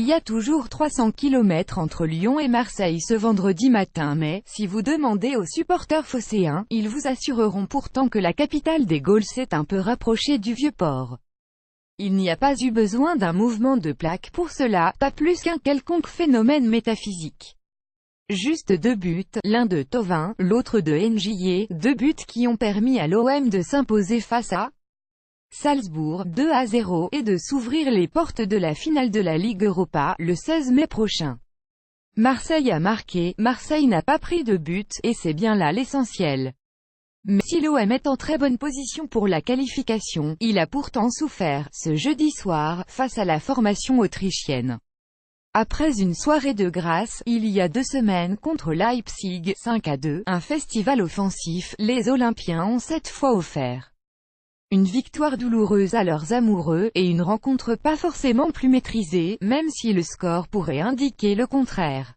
y a toujours 300 km entre Lyon et Marseille ce vendredi matin, mais, si vous demandez aux supporters phocéens, ils vous assureront pourtant que la capitale des Gaules s'est un peu rapprochée du Vieux-Port. Il n'y a pas eu besoin d'un mouvement de plaque pour cela, pas plus qu'un quelconque phénomène métaphysique. Juste 2 buts, l'un de Thauvin, l'autre de N'Jie, 2 buts qui ont permis à l'OM de s'imposer face à Salzbourg, 2-0, et de s'ouvrir les portes de la finale de la Ligue Europa, le 16 mai prochain. Marseille a marqué, Marseille n'a pas pris de but, et c'est bien là l'essentiel. Mais si l'OM est en très bonne position pour la qualification, il a pourtant souffert, ce jeudi soir, face à la formation autrichienne. Après une soirée de grâce, il y a 2 semaines contre Leipzig, 5-2, un festival offensif, les Olympiens ont cette fois offert une victoire douloureuse à leurs amoureux, et une rencontre pas forcément plus maîtrisée, même si le score pourrait indiquer le contraire.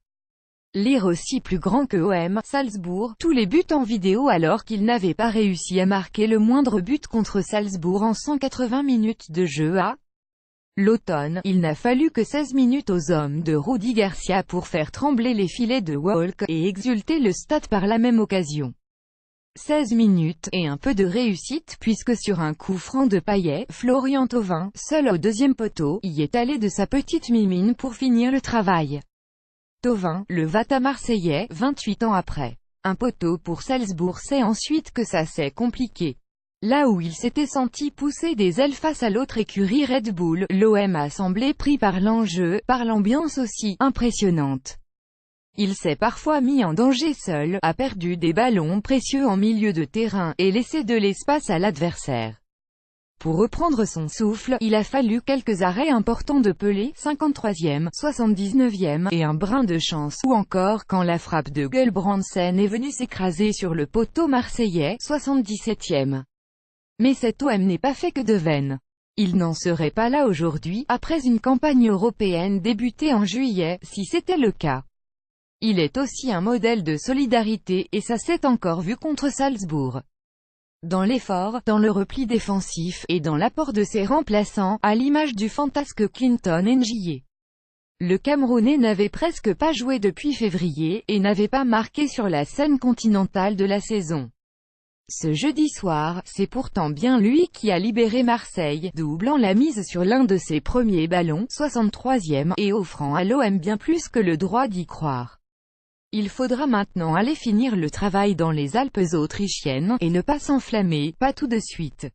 Lire aussi plus grand que OM, Salzbourg, tous les buts en vidéo alors qu'ils n'avaient pas réussi à marquer le moindre but contre Salzbourg en 180 minutes de jeu à l'automne. Il n'a fallu que 16 minutes aux hommes de Rudy Garcia pour faire trembler les filets de Walk, et exulter le stade par la même occasion. 16 minutes, et un peu de réussite puisque sur un coup franc de Payet, Florian Thauvin, seul au deuxième poteau, y est allé de sa petite mimine pour finir le travail. Thauvin, le Vata marseillais, 28 ans après. Un poteau pour Salzbourg, sait ensuite que ça c'est compliqué. Là où il s'était senti pousser des ailes face à l'autre écurie Red Bull, l'OM a semblé pris par l'enjeu, par l'ambiance aussi impressionnante. Il s'est parfois mis en danger seul, a perdu des ballons précieux en milieu de terrain, et laissé de l'espace à l'adversaire. Pour reprendre son souffle, il a fallu quelques arrêts importants de Pelé, 53e, 79e, et un brin de chance, ou encore quand la frappe de Gulbrandsen est venue s'écraser sur le poteau marseillais, 77e. Mais cet OM n'est pas fait que de veine. Il n'en serait pas là aujourd'hui, après une campagne européenne débutée en juillet, si c'était le cas. Il est aussi un modèle de solidarité, et ça s'est encore vu contre Salzbourg. Dans l'effort, dans le repli défensif, et dans l'apport de ses remplaçants, à l'image du fantasque Clinton N'Jie. Le Camerounais n'avait presque pas joué depuis février, et n'avait pas marqué sur la scène continentale de la saison. Ce jeudi soir, c'est pourtant bien lui qui a libéré Marseille, doublant la mise sur l'un de ses premiers ballons, 63e, et offrant à l'OM bien plus que le droit d'y croire. Il faudra maintenant aller finir le travail dans les Alpes autrichiennes, et ne pas s'enflammer, pas tout de suite.